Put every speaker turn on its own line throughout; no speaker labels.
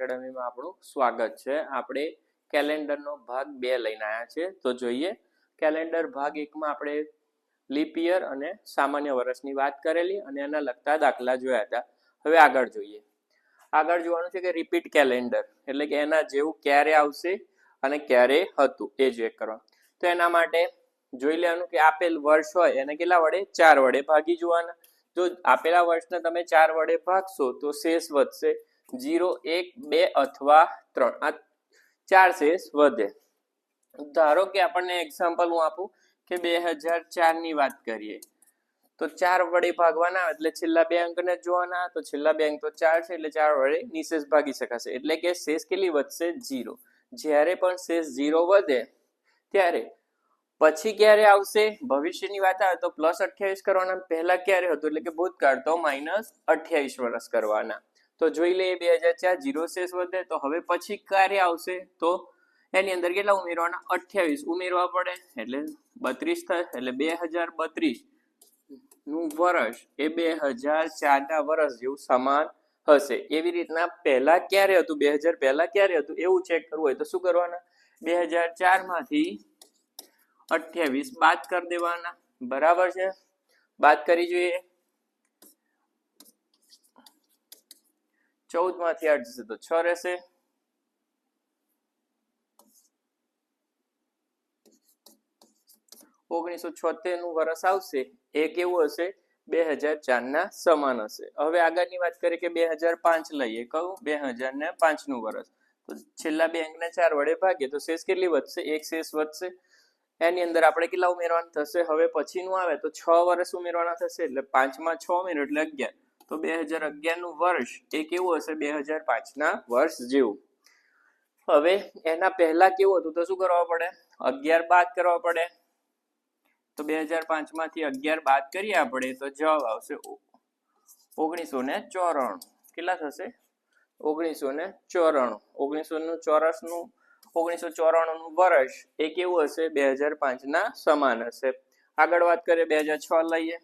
એકેડમીમાં આપણું સ્વાગત છે। આપણે કેલેન્ડરનો ભાગ 2 લઈને આવ્યા છે। તો જોઈએ કેલેન્ડર ભાગ 1 માં આપણે લીપ યર અને સામાન્ય વર્ષની વાત કરેલી અને એના લગતા દાખલા જોયા હતા। હવે આગળ જોઈએ। આગળ જોવાનું છે કે રિપીટ કેલેન્ડર એટલે કે એના જેવું ક્યારે આવશે અને ક્યારે હતું એ ચેક કરવાનું। તો એના માટે જોઈ લેવાનું કે આપેલ વર્ષ હોય એને કેટલા વડે 4 વડે ભાગી જોવાના। જો આપેલા વર્ષને તમે 4 વડે ભાગશો તો શેષ વધશે 0 1 2 અથવા 3 આ 4 શેષ વધે। ધારો કે આપણને એક્ઝામ્પલ હું આપું કે 2004 ની વાત કરીએ તો 4 વડે ભાગવાના એટલે છેલ્લા બે અંકને જોવાના। તો છેલ્લા બે અંક તો 4 છે એટલે 4 વડે નિશેષ ભાગી શકાશે એટલે કે શેષ કેટલી વધશે 0। જ્યારે પણ શેષ 0 વધે ત્યારે પછી ક્યારે આવશે ભવિષ્યની વાત આવે તો +28 કરવાના। પહેલા ક્યારે હતું એટલે કે ભૂતકાળ તો -28 વર્ષ કરવાના। તો જોઈ લઈએ 2004 0 શેષ વધે તો હવે પછી ક્યારે આવશે તો એની અંદર કેટલા ઉમેરવાના 28 ઉમેરવા પડે એટલે 32 થાય એટલે 2032 નું વર્ષ એ 2004 ના વર્ષ જેવું સમાન હશે। એવી રીતના પહેલા ક્યારે હતું 2000 પહેલા ક્યારે હતું એવું ચેક કરવું હોય તો શું કરવાના 2004 માંથી 28 બાદ કરી દેવાના। બરાબર છે બાદ કરી જોઈએ 14 માંથી 8 જશે તો 6 રહેશે। 1976 નું વર્ષ આવશે એ કેવું હશે 2004 ના સમાન હશે। હવે આગળની વાત કરીએ કે 2005 લઈએ કહું 2005 નું વર્ષ તો છેલ્લા બે અંકને 4 વડે ભાગીએ તો શેષ કેટલી વધશે 1 શેષ વધશે। એની અંદર આપણે કેટલા ઉમેરવાના થશે હવે પછીનું આવે તો 6 વર્ષ ઉમેરવાના થશે એટલે 5 માં 6 ઉમેરો એટલે 11 તો 2011 નું વર્ષ એ કેવું હશે 2005 ના વર્ષ જેવું। હવે એના પહેલા કેવું હતું તો શું કરવા પડે 11 બાદ કરવા પડે તો 2005 માંથી 11 બાદ કરીએ આપણે તો જવાબ આવશે 1994 કેટલા થશે 1994 1994 નું વર્ષ એ કેવું હશે 2005 ના સમાન હશે। આગળ વાત કરીએ 2006 લઈએ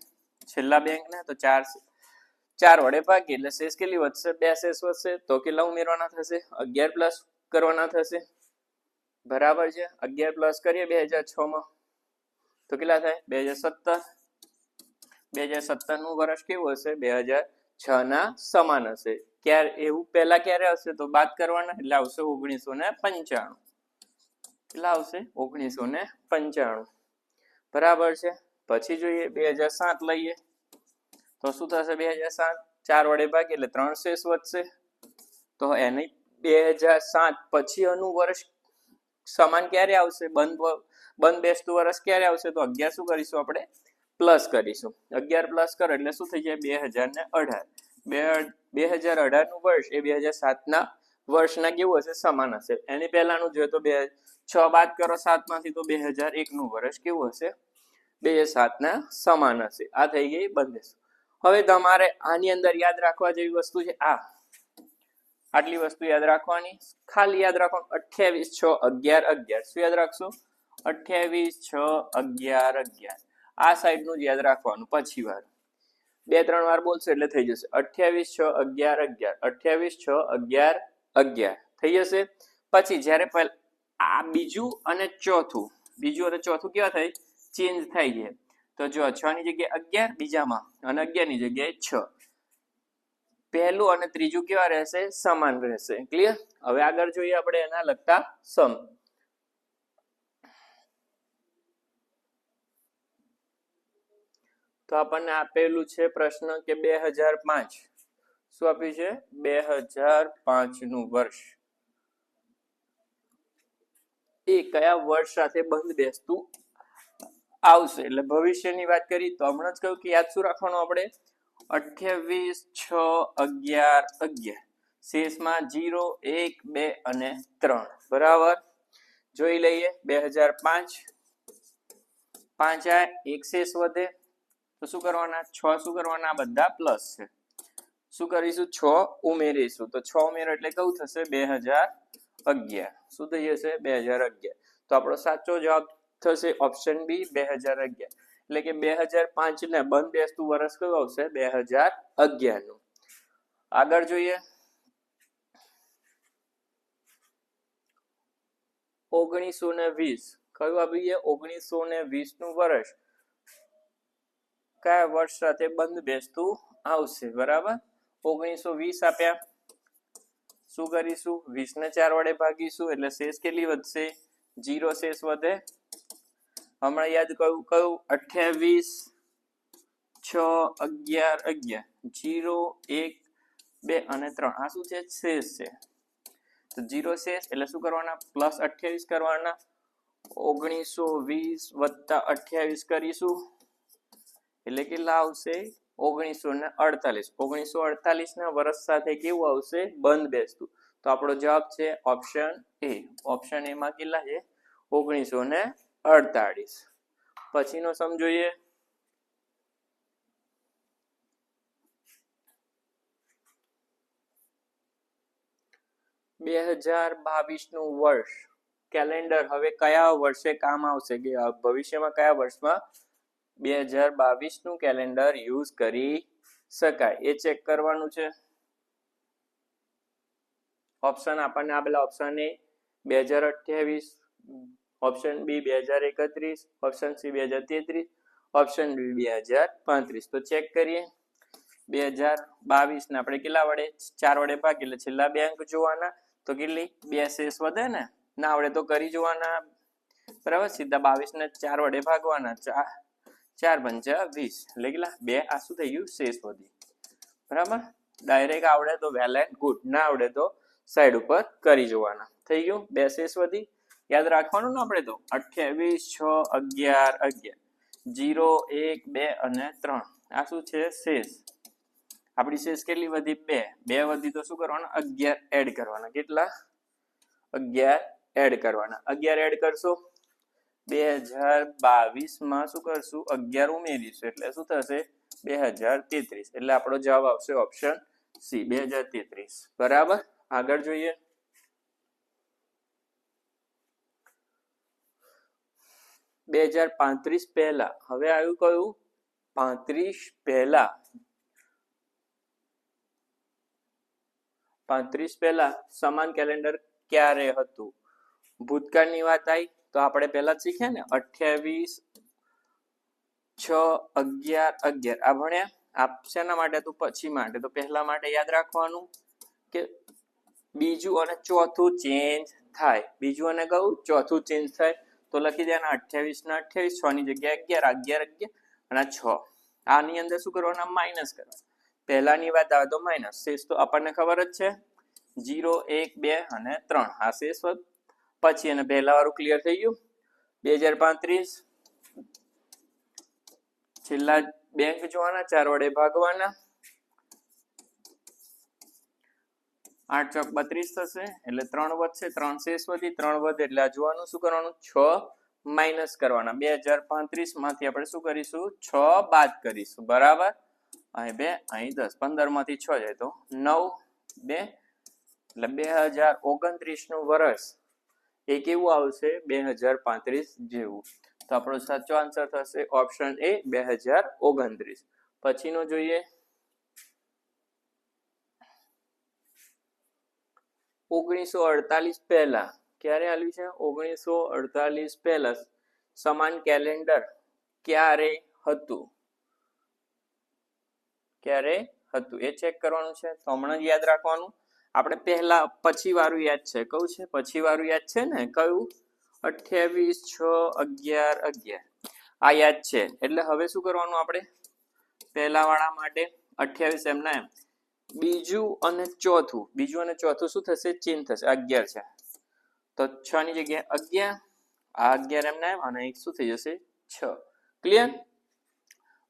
છેલ્લા બે અંકને તો 4 વડે ભાગીએ એટલે શેષ કેટલી વધશે 2 શેષ વધશે તો કેટલા ઉમેરવાના થશે 11 પ્લસ કરવાના થશે। બરાબર છે 11 પ્લસ કરીએ 2006 માં તો કેટલા થાય 2017 નું વર્ષ કેવું હશે 2006 ના સમાન હશે। ક્યારે એવું પહેલા ક્યારે હશે તો બાદ કરવાના એટલે આવશે 1995 કેટલા આવશે 1995 બરાબર છે। પછી જોઈએ 2007 લઈએ તો શું થશે 2007 4 વડે ભાગીએ એટલે 3 શેષ વધશે તો એની 2007 પછી નું વર્ષ સમાન ક્યારે આવશે બંધ બેસતું વર્ષ ક્યારે આવશે તો 11 શું કરીશું આપણે પ્લસ કરીશું 11 પ્લસ કરો એટલે શું થઈ જાય 2018 2018 નું વર્ષ એ 2007 ના વર્ષના કેવું હશે સમાન હશે। એની પહેલાનું જોઈએ તો 6 બાદ કરો 7 માંથી તો 2001 નું વર્ષ કેવું હશે 2007 ના સમાન હશે। આ થઈ ગઈ બંધ। હવે તમારે આની અંદર યાદ રાખવા જેવી વસ્તુ છે આટલી વસ્તુ યાદ રાખવાની ખાલી યાદ રાખવાનું 28 6 11 11 શું યાદ રાખશો 28 6 11 11 આ સાઈડ નું યાદ રાખવાનું પછી વાર 2-3 વાર બોલશો એટલે થઈ જશે 28 6 11 11 28 6 11 11 થઈ જશે। પછી જ્યારે આ બીજું અને ચોથું કેવા થાય ચેન્જ થાય છે તો જો 6 ની જગ્યાએ 11 બીજામાં અને 11 ની જગ્યાએ 6 પહેલું અને ત્રીજું કેવા રહેશે સમાન રહેશે। ક્લિયર। હવે આગળ જોઈએ આપણે એના લગતા સમ તો આપણને આપેલું છે પ્રશ્ન કે 2005 શું આપ્યું છે 2005 નું વર્ષ એ કયા વર્ષ સાથે બંધ બેસતું આવશે એટલે ભવિષ્યની વાત કરી તો હમણાં જ કહ્યું કે યાદ શું રાખવાનું આપણે 28 6 11 11 શેષમાં 0 1 2 અને 3 બરાબર। જોઈ લઈએ 2005 5 આ એક શેષ વધે તો શું કરવાના 6 શું કરવાના બધા પ્લસ છે શું કરીશું 6 ઉમેરીશું તો 6 ઉમેરો એટલે કેવું થશે 2011 શું થઈ જશે 2011 તો આપણો સાચો જવાબ થશે ઓપ્શન બી 2011 એટલે કે 2005 ને બંધ બેસતું વર્ષ કયું આવશે 2011 નું। આગળ જોઈએ 1920 કયું આવીએ 1920 નું વર્ષ કયા વર્ષ સાથે બંધ બેસતું આવશે બરાબર 1920 આપ્યા શું કરીશું 20 ને 4 વડે ભાગીશું એટલે શેષ કેટલી વધશે 0 શેષ વધે હમણાં યાદ કયું 28 6 11 11 0 1 2 અને 3 આ શું છે શેષ છે તો 0 શેષ એટલે શું કરવાના પ્લસ 28 કરવાના 1920 વત્તા 28 કરીશું એટલે કેટલા આવશે 1948 ના વર્ષ સાથે કેવું આવશે બંધ બેસતું તો આપણો જવાબ છે ઓપ્શન એ માં કેટલા છે 1948 પછીનો સમ જોઈએ 2022 નું વર્ષ કેલેન્ડર હવે કયા વર્ષે કામ આવશે કે ભવિષ્યમાં કયા વર્ષમાં 2022 નું કેલેન્ડર યુઝ કરી શકાય એ ચેક કરવાનું છે ઓપ્શન આપણને આપેલા option A 2028 option B 2031 option C 2033 option D 2035 તો ચેક કરીએ 2022 ને આપણે કેટલા વડે 4 વડે ભાગી એટલે છેલ્લા બે અંક જોવાના તો કેટલી બે શેષ વધે ને ના આવડે તો કરી જોવાના બરાબર સીધા 22 ને 4 વડે ભાગવાના 4 પંચા 20 એટલે કેટલા બે આ શું થઈ ગયું શેષ વધી બરાબર ડાયરેક્ટ આવડે તો વેલ એન્ડ ગુડ ના આવડે તો સાઈડ ઉપર કરી જોવાના થઈ ગયું બે શેષ વધી યાદ રાખવાનું ને આપણે તો 28 6 11 11 0 1 2 અને 3 આ શું છે શેષ આપણી શેષ કેટલી વધી બે વધી તો શું કરવાના 11 એડ કરવાના કેટલા 11 એડ કરવાના 11 એડ કરશો 2022 માં શું કરશું 11 ઉમેરીશું એટલે શું થશે 2033 એટલે આપણો જવાબ આવશે ઓપ્શન સી 2033 બરાબર આગળ જોઈએ 2035 પહેલા હવે આવ્યું કયું 35 પહેલા 35 પહેલા સમાન કેલેન્ડર ક્યારે હતું ભૂતકાળની વાત આવી તો આપણે પહેલા જ શીખ્યા ને 28 6 11 11 આ ભણ્યા આપ શેના માટે તો પછી માટે તો પહેલા માટે યાદ રાખવાનું કે બીજું અને ચોથું ચેન્જ થાય બીજું અને કયું ચોથું ચેન્જ થાય તો લખી દેવાના 28 ના 28 6 ની જગ્યાએ 11 11 11 અને 6 આની અંદર શું કરવાના માઈનસ કરવાના પહેલાની વાત આવે તો માઈનસ શેષ તો આપણને ખબર જ છે 0 1 2 અને 3 આ શેષ પછી અને પહેલા વાળું ક્લિયર થઈ ગયું 2035 છેલ્લા બેંક જોવાના 4 વડે ભાગવાના 8 ચોક 32 થશે એટલે 3 વધશે 3 શેષ વધી 3 વધે એટલે આ જોવાનું શું કરવાનું 6 માઈનસ કરવાના 2035 માંથી આપણે શું કરીશું 6 બાદ કરીશું બરાબર અહીં 2 અહીં 10 15 માંથી 6 જાય તો 9 2 એટલે 2029 નું વર્ષ એ કેવું આવશે 2035 જેવું તો આપણો સાચો આન્સર થશે ઓપ્શન એ 2029 પછીનો જોઈએ 1948 પહેલા ક્યારે આવ્યું છે 1948 પહેલા સમાન કેલેન્ડર ક્યારે હતું એ ચેક કરવાનું છે તો હમણાં જ યાદ રાખવાનું આપણે પહેલા પછી વાળું યાદ છે કયું છે પછી વાળું યાદ છે ને કયું 28 6 11 11 આ યાદ છે એટલે હવે શું કરવાનું આપણે પહેલા વાળા માટે 28 એમના એમ બીજું અને ચોથું શું થશે ચેન્જ થશે 11 છે તો 6 ની જગ્યાએ 11 આ 11 એમના એમ અને એક શું થઈ જશે 6 ક્લિયર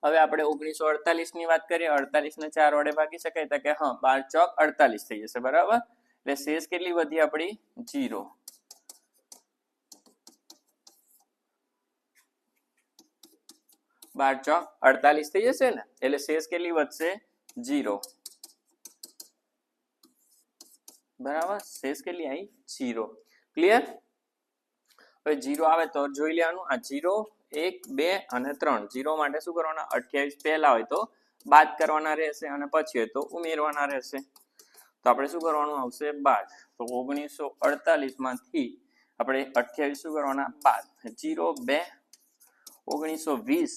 હવે આપણે 1948 ની વાત કરીએ 48 ને 4 વડે ભાગી શકાય તો કે હા 12 ચોક 48 થઈ જશે બરાબર એટલે શેષ કેટલી વધી આપણી 0 12 ચોક 48 થઈ જશે ને એટલે શેષ કેટલી વધશે 0 બરાબર શેષ કેટલી આવી 0 ક્લિયર હવે 0 આવે તો જોઈ લેવાનું આ 0 1 2 અને 3 0 માટે શું કરવાના 28 પહેલા હોય તો બાદ કરવાના રહેશે અને પછી હોય તો ઉમેરવાના રહેશે તો આપણે શું કરવાનું આવશે બાદ તો 1948 માંથી આપણે 28 શું કરવાના બાદ 0-2-1920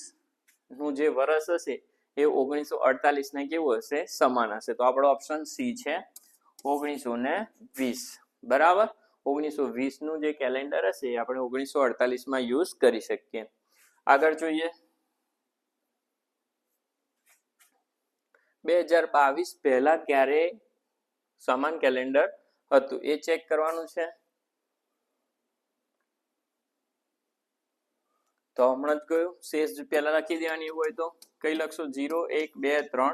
નું જે વર્ષ હશે એ 1948 ને કેવું હશે સમાન હશે તો આપણો ઓપ્શન સી છે 1920 બરાબર 1920 નું જે કેલેન્ડર હશે એ આપણે 1948 માં યુઝ કરી શકીએ આગળ જોઈએ 2022 પહેલા ક્યારે સમાન કેલેન્ડર હતું એ ચેક કરવાનું છે તો હમણાં જ કહ્યું શેષ પહેલા લખી દેવાની હોય તો કઈ લખશો 0 1 2 3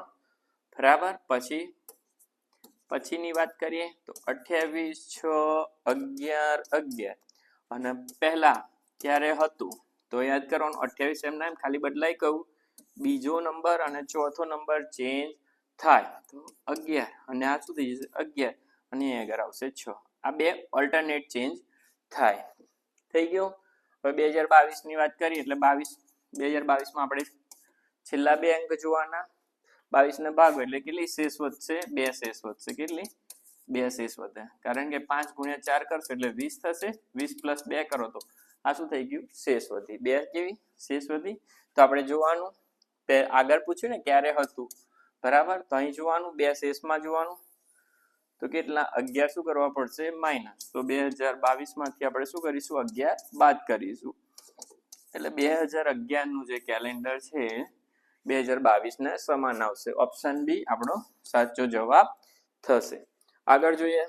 બરાબર પછીની વાત કરીએ તો 28-6-11 અને પહેલા ક્યારે હતું તો યાદ કરવાનું 28 એમ નામ ખાલી બદલાઈ કહું બીજો નંબર અને ચોથો નંબર ચેન્જ થાય તો 11 અને આ શું થઈ જશે 11 અને આગળ આવશે 6 આ બે ઓલ્ટરનેટ ચેન્જ થાય થઈ ગયું હવે 2022 ની વાત કરીએ એટલે 2022 માં આપણે છેલ્લા બે અંક જોવાના 22 ને ભાગો એટલે કેટલી શેષ વધશે 2 શેષ વધશે કેટલી 2 શેષ વધે કારણ કે 5 × 4 કરશો એટલે 20 થશે 20 + 2 કરો તો આ શું થઈ ગયું શેષ વધી 2 કેવી શેષ વધી તો આપણે જોવાનું આગળ પૂછ્યું ને ક્યારે હતું બરાબર તો અહીં જોવાનું 2 શેષમાં જોવાનું તો કેટલા 11 શું કરવા પડશે માઈનસ તો 2022 માંથી આપણે શું કરીશું 11 બાદ કરીશું એટલે 2011 નું જે કેલેન્ડર છે 2022 ને સમાન આવશે ઓપ્શન બી આપણો સાચો જવાબ થશે આગળ જોઈએ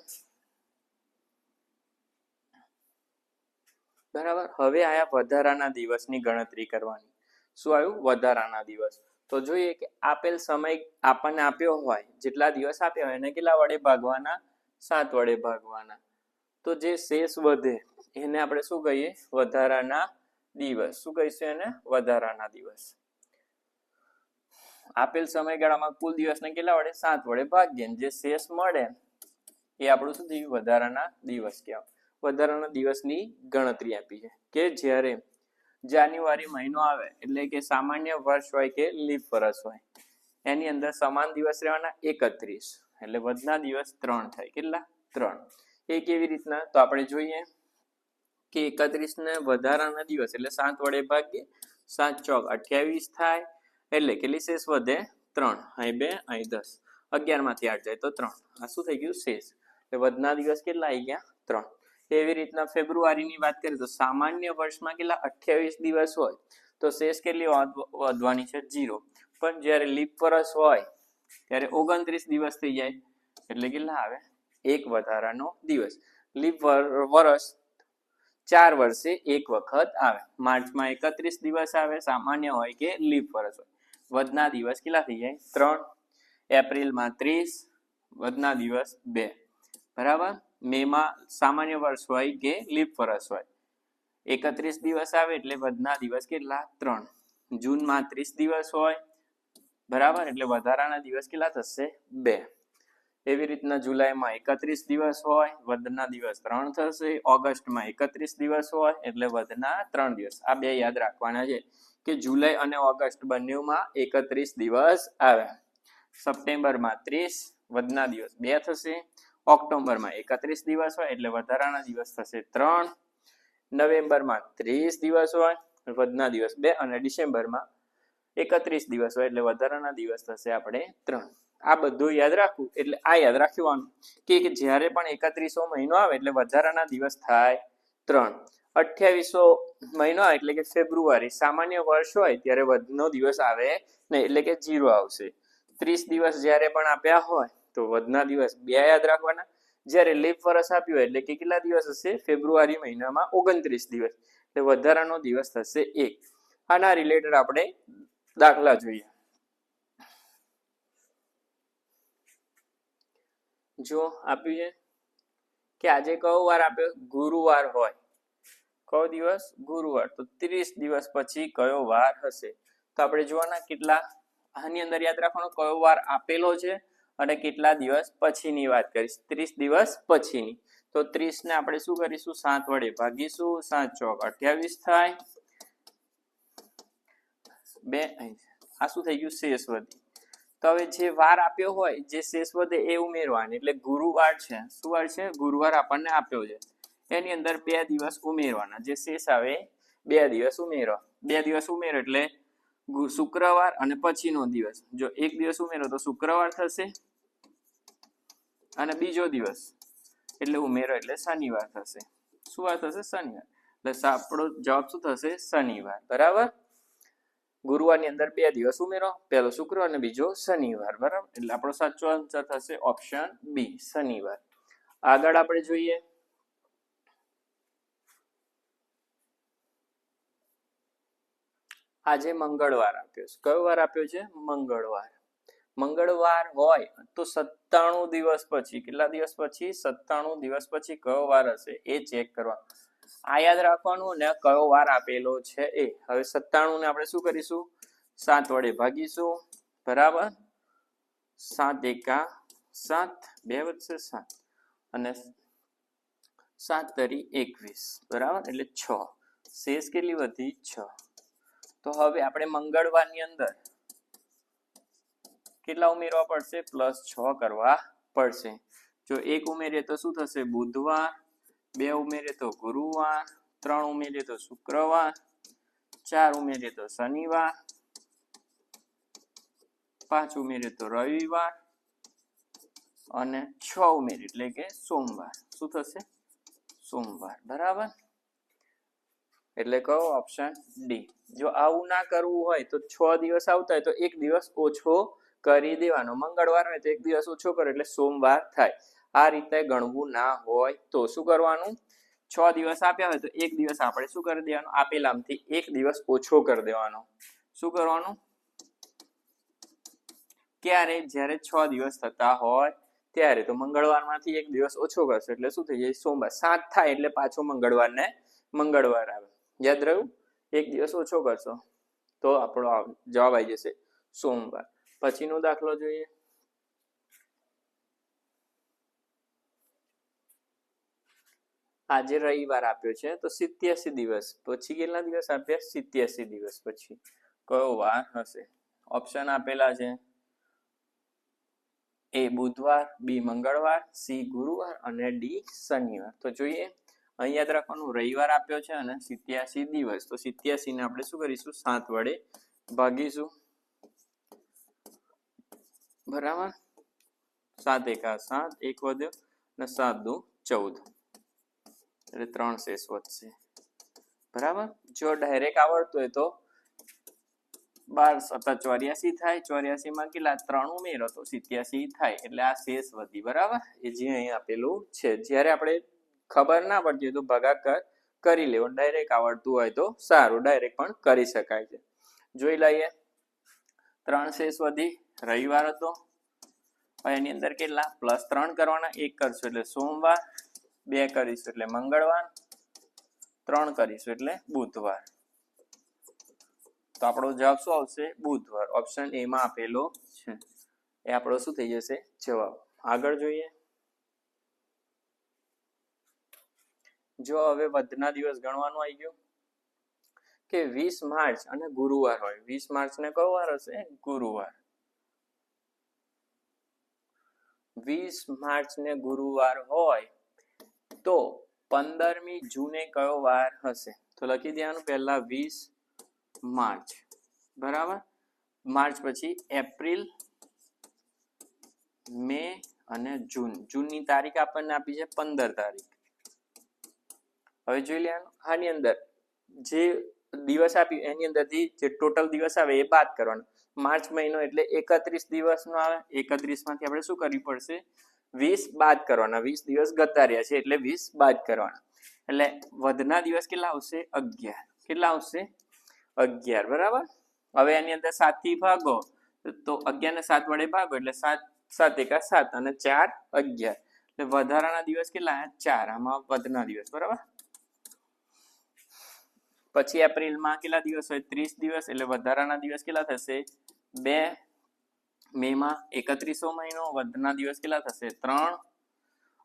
બરાબર હવે આયા વધારાના દિવસની ગણતરી કરવાની શું આવ્યું વધારાના દિવસ તો જોઈએ કે આપેલ સમય આપણને આપ્યો હોય જેટલા દિવસ આપ્યા હોય એને કેટલા વડે ભાગવાના 7 વડે ભાગવાના તો જે શેષ વધે એને આપણે શું કહીએ વધારાના દિવસ શું કહીશું એને વધારાના દિવસ આપેલ સમયગાળામાં કુલ દિવસને કેટલા વડે 7 વડે ભાગીએ જે શેષ મળે એ આપણું શું થયું વધારાના દિવસ કહેવાય વધારાના દિવસની ગણતરી આપી છે કે જ્યારે જાન્યુઆરી મહિનો આવે એટલે કે સામાન્ય વર્ષ હોય કે લીપ વર્ષ હોય એની અંદર સમાન દિવસ રહેવાના 31 એટલે વધના દિવસ 3 થાય કેટલા 3 એ કેવી રીતના તો આપણે જોઈએ કે 31 ને વધારાના દિવસ એટલે 7 વડે ભાગીએ 7 ચોક 28 થાય એટલે કેટલી શેષ વધે 3 અહીં 2 અહીં 10 11 માંથી 8 જાય તો 3 આ શું થઈ ગયું શેષ એટલે વધના દિવસ કેટલા આવી ગયા 3 એવી રીતના ફેબ્રુઆરીની વાત કરીએ તો સામાન્ય વર્ષમાં કેટલા 28 દિવસ હોય તો શેષ કેટલી વધવાની છે 0 પણ જ્યારે લીપ વર્ષ હોય ત્યારે 29 દિવસ થઈ જાય એટલે કેટલા આવે એક વધારાનો દિવસ લીપ વર્ષ 4 વર્ષે એક વખત આવે માર્ચમાં 31 દિવસ આવે સામાન્ય હોય કે લીપ વર્ષ હોય વધના દિવસ કેટલા થઈ જાય 3 એપ્રિલમાં 30 વધના દિવસ 2 બરાબર મેમાં સામાન્ય વર્ષ હોય કે લીપ વર્ષ હોય 31 દિવસ આવે એટલે વધના દિવસ કેટલા 3 જૂનમાં 30 દિવસ હોય બરાબર એટલે વધારાના દિવસ કેટલા થશે 2 એવી રીતના જુલાઈમાં 31 દિવસ હોય વધના દિવસ 3 થશે ઓગસ્ટમાં 31 દિવસ હોય એટલે વધના 3 દિવસ આ બે યાદ રાખવાના છે કે જુલાઈ અને ઓગસ્ટ બંનેમાં 31 દિવસ આવે સપ્ટેમ્બરમાં 30 વધના દિવસ 2 થશે ઓક્ટોબરમાં 31 દિવસ હોય એટલે વધારાના દિવસ થશે 3 નવેમ્બરમાં 30 દિવસ હોય વધના દિવસ 2 અને ડિસેમ્બરમાં 31 દિવસ હોય એટલે વધારાના દિવસ થશે આપણે 3 આ બધું યાદ રાખવું એટલે આ યાદ રાખવાનું કે જ્યારે પણ 31સો મહિનો આવે એટલે વધારાના દિવસ થાય 3 2800 મહિનો આવે એટલે કે ફેબ્રુઆરી સામાન્ય વર્ષ હોય ત્યારે વધનો દિવસ આવે નહીં એટલે કે 0 આવશે 30 દિવસ જ્યારે પણ આપ્યા હોય તો વધના દિવસ 2 યાદ રાખવાના જ્યારે લીપ વર્ષ આપ્યું એટલે કે કેટલા દિવસ હશે ફેબ્રુઆરી મહિનામાં 29 દિવસ એટલે વધારાનો દિવસ થશે 1 આના રિલેટેડ આપણે દાખલા જોઈએ જો આપ્યું છે કે આજે કયો વાર આપ્યો ગુરુવાર હોય કયો દિવસ ગુરુવાર તો 30 દિવસ પછી કયો વાર હશે તો આપણે જોવાના કેટલા આની અંદર યાદ રાખવાનો કયો વાર આપેલો છે અને કેટલા દિવસ પછીની વાત કરીશ 30 દિવસ પછીની તો 30 ને આપણે શું કરીશું 7 વડે ભાગીશું 7 ચોક 28 થાય 2 આ શું થઈ ગયું શેષ વધી તો હવે જે વાર આપ્યો હોય જે શેષ વધે એ ઉમેરવાની એટલે ગુરુવાર છે શું વાર છે ગુરુવાર આપણને આપ્યો છે એની અંદર 2 દિવસ ઉમેરવાના, જે શેષ આવે 2 દિવસ ઉમેરો. 2 દિવસ ઉમેરો એટલે શુક્રવાર અને પછીનો દિવસ. જો એક દિવસ ઉમેરો તો શુક્રવાર થશે અને બીજો દિવસ એટલે ઉમેરો એટલે શનિવાર થશે. શું વાર થશે? શનિવાર. એટલે આપણો જવાબ શું થશે? શનિવાર. બરાબર. ગુરુવારની અંદર 2 દિવસ ઉમેરો, પહેલો શુક્રવાર અને બીજો શનિવાર. બરાબર. એટલે આપણો સાચો આન્સર થશે ઓપ્શન બી, શનિવાર. આગળ આપણે જોઈએ આજે મંગળવાર આપ્યો છે. કયો વાર આપ્યો છે? મંગળવાર. મંગળવાર હોય તો 97 દિવસ પછી, કેટલા દિવસ પછી? 97 દિવસ પછી કયો વાર હશે એ ચેક કરવા. આ યાદ રાખવાનું ને કયો વાર આપેલો છે એ. હવે 97 ને આપણે શું કરીશું? 7 વડે ભાગીશું. બરાબર. 7 એકા 7, 2 વધશે 7 અને 7 તરી 21. બરાબર. એટલે 6. શેષ કેટલી વધી? 6. તો હવે આપણે મંગળવારની અંદર કેટલા ઉમેરવા પડશે? +6 કરવા પડશે. જો 1 ઉમેરીએ તો શું થશે? બુધવાર. 2 ઉમેરીએ તો ગુરુવાર. 3 ઉમેરીએ તો શુક્રવાર. 4 ઉમેરીએ તો શનિવાર. 5 ઉમેરીએ તો રવિવાર અને 6 ઉમેરીએ એટલે કે સોમવાર. શું થશે? સોમવાર. બરાબર. એટલે કયો? Option D. જો આવું ના કરવું હોય તો 6 દિવસ આવતા હોય તો 1 દિવસ ઓછો કરી દેવાનો. મંગળવાર હોય તો 1 દિવસ ઓછો કરો એટલે સોમવાર થાય. આ રીતે ગણવું ના હોય તો શું કરવાનું? 6 દિવસ આપ્યા હોય તો 1 દિવસ આપણે શું કરી દેવાનું? આપેલામાંથી 1 દિવસ ઓછો કરી દેવાનો. શું કરવાનું? ક્યારે? જ્યારે 6 દિવસ થતા હોય ત્યારે. તો મંગળવારમાંથી 1 દિવસ ઓછો કરશો એટલે શું થઈ જાય? સોમવાર. 7 થાય એટલે પાછો મંગળવાર આવે. યાદ રહ્યું? 1 દિવસ ઓછો કરશો તો આપણો જવાબ આવી જશે સોમવાર. પછીનો દાખલો જોઈએ. આજે રવિવાર આપ્યો છે તો 87 દિવસ પછી કેટલા દિવસ આપ્યા? 87 દિવસ પછી કયો વાર હશે? ઓપ્શન આપેલા છે. એ બુધવાર, બી મંગળવાર, સી ગુરુવાર અને ડી શનિવાર. તો જોઈએ. અહીં યાદ રાખવાનું, રવિવાર આપ્યો છે અને 87 દિવસ. તો 87 ને આપણે શું કરીશું? 7 વડે ભાગીશું. બરાબર. 7 એકા 7, 1 વધ્યો અને 7 દુ 14 એટલે 3 શેષ વધશે. બરાબર. જો ડાયરેક્ટ આવડતું હોય તો 12 + 84 થાય. 84 માં કેટલા? 3 ઉમેરો તો 87 થાય. એટલે આ શેષ વધી. બરાબર. એ જે અહીં આપેલું છે. જ્યારે આપણે ખબર ના પડતી હોય તો ભાગાકાર કરી લેવો. ડાયરેક્ટ આવડતું હોય તો સારું, ડાયરેક્ટ પણ કરી શકાય છે. જોઈ લઈએ. 3 શેષ વધી. રવિવાર હતો. એની અંદર કેટલા? +3 કરવાના. 1 કરશું એટલે સોમવાર. 2 કરીશું એટલે મંગળવાર. 3 કરીશું એટલે બુધવાર. તો આપણો જવાબ શું આવશે? બુધવાર. ઓપ્શન એ માં આપેલો છે. એ આપણો શું થઈ જશે? જવાબ. આગળ જોઈએ. જો હવે વધના દિવસ ગણવાનું આવી ગયું કે 20 માર્ચ અને ગુરુવાર હોય. 20 માર્ચ ને કયો વાર હશે? ગુરુવાર. 20 માર્ચ ને ગુરુવાર હોય તો 15મી જૂને કયો વાર હશે? તો લખી દેવાનું પહેલા 20 માર્ચ. બરાબર. માર્ચ પછી એપ્રિલ, મે અને જૂન. જૂનની તારીખ આપણને આપી છે 15 તારીખ. હવે જોઈ લેવાનું. આની અંદર જે દિવસ આપ્યું એની અંદરથી જે ટોટલ દિવસ આવે એ બાદ કરવાના. માર્ચ મહિનો એટલે 31 દિવસનો આવે. 31 માંથી આપણે શું કરવી પડશે? 20 બાદ કરવાના. 20 દિવસ ગતા રહ્યા છે એટલે 20 બાદ કરવાના. એટલે વધના દિવસ કેટલા આવશે? 11. કેટલા આવશે? 11. બરાબર. હવે એની અંદર 7 થી ભાગો તો 11 ને 7 વડે ભાગો એટલે 7 એકા 7 અને 4 11. એટલે વધારાના દિવસ કેટલા? 4. આમાં વધના દિવસ. બરાબર. પછી એપ્રિલમાં કેટલા દિવસ હોય? 30 દિવસ. એટલે વધારાના દિવસ કેટલા થશે? 2. મે માં 31મો મહિનો. વધના દિવસ કેટલા થશે? 3.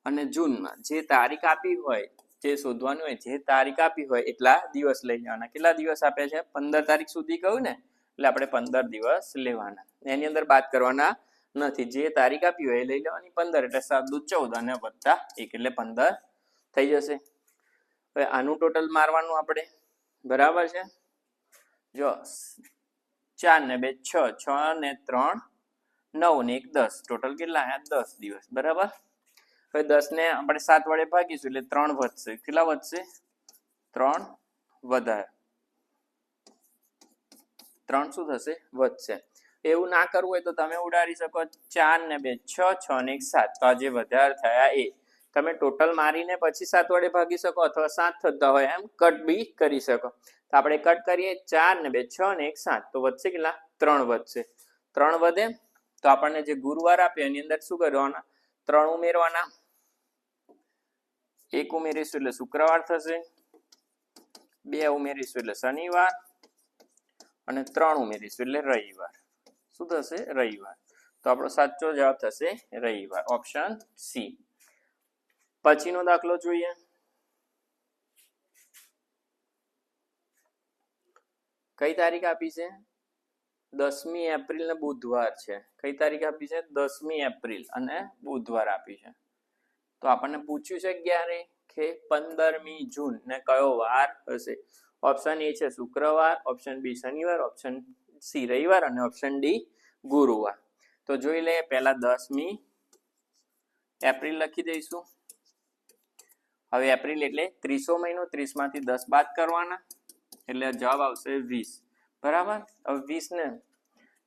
અને જૂનમાં જે તારીખ આપી હોય, જે શોધવાનું હોય, જે તારીખ આપી હોય એટલા દિવસ લઈ લેવાના. કેટલા દિવસ આપ્યા છે? 15 તારીખ સુધી કહ્યું ને, એટલે આપણે 15 દિવસ લેવાના. એની અંદર બાદ કરવાના નથી. જે તારીખ આપી હોય એ લઈ લેવાની. 15 એટલે 7 દુ 14 અને +1 એટલે 15 થઈ જશે. હવે આનું ટોટલ મારવાનું આપણે, બરાબર છે. જો 4 ને 2 6, 6 ને 3 9 ને 1 10, ટોટલ કેટલા આયા? 10 દિવસ, બરાબર. હવે 10 ને આપણે 7 વડે ભાગીશું એટલે 3 વધશે. કેટલા વધશે? 3 વધારે, 3 શું થશે? વધશે. એવું ના કરવું હોય તો તમે ઉડાડી શકો 4 ને 2 6, 6 ને 1 7. તો આ જે વધારે થયા એ તમે ટોટલ મારીને પછી 7 વડે ભાગી શકો અથવા 7 થતા હોય એમ કટ બી કરી શકો. તો આપણે કટ કરીએ 4 ને 2 6 ને 1 7, તો વધશે કેટલા? 3 વધશે. 3 વધે તો આપણને જે ગુરુવાર આપ્યો એની અંદર શું કરવાના? 3 ઉમેરવાના. 1 ઉમેરીશું એટલે શુક્રવાર થશે, 2 ઉમેરીશું એટલે શનિવાર, અને 3 ઉમેરીશું એટલે રવિવાર. શું થશે? રવિવાર. તો આપણો સાચો જવાબ થશે રવિવાર, ઓપ્શન સી. પછીનો દાખલો જોઈએ. કઈ તારીખ આપી છે? 10મી એપ્રિલ ને બુધવાર છે. કઈ તારીખ આપી છે? 10મી એપ્રિલ અને બુધવાર આપી છે. તો આપણને પૂછ્યું છે ક્યારે કે 15મી જૂન ને કયો વાર હશે? ઓપ્શન એ છે શુક્રવાર, ઓપ્શન બી શનિવાર, ઓપ્શન સી રવિવાર અને ઓપ્શન ડી ગુરુવાર. તો જોઈ લે, પહેલા 10મી એપ્રિલ લખી દઈશું. હવે એપ્રિલ એટલે 30મો મહિનો, 30 માંથી 10 બાદ કરવાના એટલે જવાબ આવશે 20, બરાબર. હવે 20 ને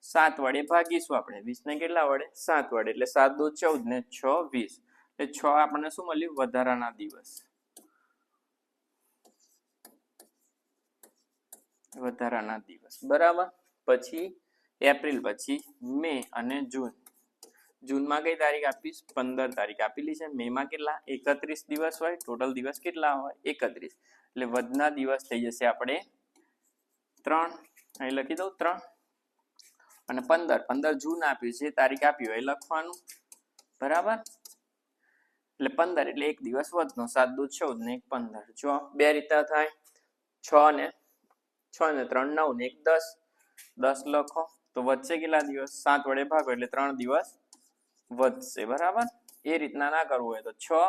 7 વડે ભાગીશું આપણે. 20 ને કેટલા વડે? 7 વડે, એટલે 7 દુ 14 ને 6 20, એટલે 6 આપણને શું મળ્યું? વધારાના દિવસ, વધારાના દિવસ, બરાબર. પછી એપ્રિલ, પછી મે અને જૂન. જૂનમાં કઈ તારીખ આપીશ? 15 તારીખ આપેલી છે. મેમાં કેટલા? 31 દિવસ હોય. ટોટલ દિવસ કેટલા હોય? 31, એટલે વધના દિવસ થઈ જશે આપણે 3. અહીં લખી દઉં 3. અને 15 જૂન આપ્યું છે, તારીખ આપી હોય લખવાનું, બરાબર. એટલે 15 એટલે 1 દિવસ વધનો, 7 દુ 14 ને 1 15. જો બે રીતે થાય, 6 ને 3 9 ને 1 10, 10 લખો તો વધશે કેટલા દિવસ? 7 વડે ભાગો એટલે 3 દિવસ વધશે, બરાબર. એ રીતના ના કરવું હોય તો 6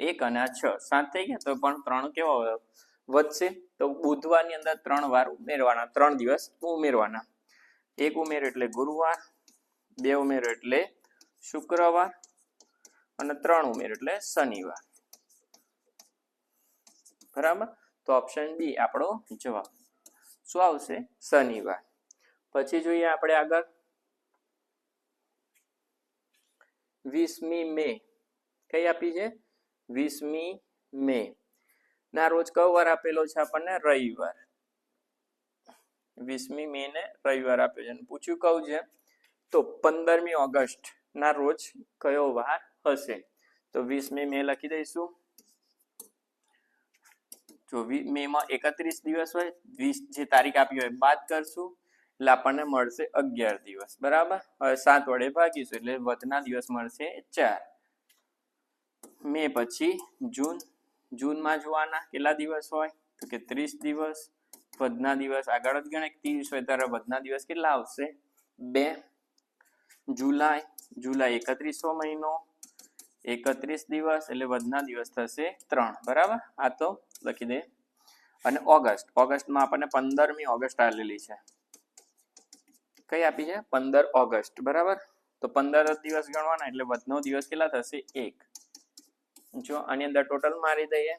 1 અને આ 6 7 થઈ ગયા તો પણ 3 કેવો વધશે? તો બુધવારની અંદર 3 વાર ઉમેરવાના, 3 દિવસ ઉમેરવાના. 1 ઉમેરો એટલે ગુરુવાર, 2 ઉમેરો એટલે શુક્રવાર, અને 3 ઉમેરો એટલે શનિવાર, બરાબર. તો ઓપ્શન બી આપણો જવાબ શું આવશે? શનિવાર. પછી જોઈએ આપણે આગળ 20મી મે. કઈ આપી છે? 20મી મે ના રોજ કયો વાર આપેલો છે આપણને? રવિવાર. 20મી મે ને રવિવાર આપ્યો છે. પૂછ્યું કયું છે? તો 15મી ઓગસ્ટ ના રોજ કયો વાર હશે? તો 20મી મે લખી દઈશું. જો મે માં 31 દિવસ હોય, 20 જે તારીખ આપી હોય બાદ કરશું એટલે આપણને મળશે 11 દિવસ, બરાબર. હવે 7 વડે ભાગીશું એટલે વધના દિવસ મળશે 4. મે પછી જૂન. જૂનમાં જોવાના કેટલા દિવસ હોય? તો કે 30 દિવસ. વધના દિવસ આગળ જ ગણે 30 હોય ત્યારે વધના દિવસ કેટલા આવશે? 2. જુલાઈ. જુલાઈ 31મો મહિનો, 31 દિવસ એટલે વધના દિવસ થશે 3, બરાબર. આ તો લખી દે. અને ઓગસ્ટ. ઓગસ્ટમાં આપણને 15મી ઓગસ્ટ આલેલી છે. કઈ આપી છે? 15 ઓગસ્ટ, બરાબર. તો 15 દિવસ ગણવાના એટલે વધનો દિવસ કેટલા થશે? 1. જો આની અંદર ટોટલ મારી દઈએ,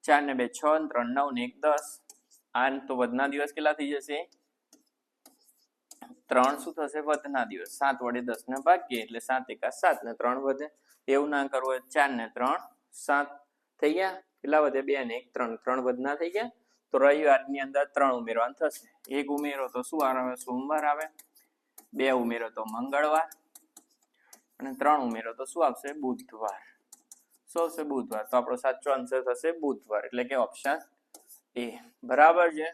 4 ને 2 6, 3 9 ને 1 10. આ તો વધના દિવસ કેટલા થઈ જશે? 3 શું થશે? વધના દિવસ. 7 વડે 10 ને ભાગીએ એટલે 7 એકા 7 ને 3 વધે. એવું ના કરવું હોય 4 ને 3 7 થઈ ગયા. કેટલા વધે? 2 ને 1 3, 3 વધના થઈ ગયા. તો રવિવારની અંદર 3 ઉમેરવાનું થશે. 1 ઉમેરો તો શું આવે? સોમવાર આવે. 2 ઉમેરો તો મંગળવાર, અને 3 ઉમેરો તો શું આવશે? બુધવાર. શું આવશે? બુધવાર. તો આપણો સાચો આન્સર થશે બુધવાર, એટલે કે ઓપ્શન એ, બરાબર છે.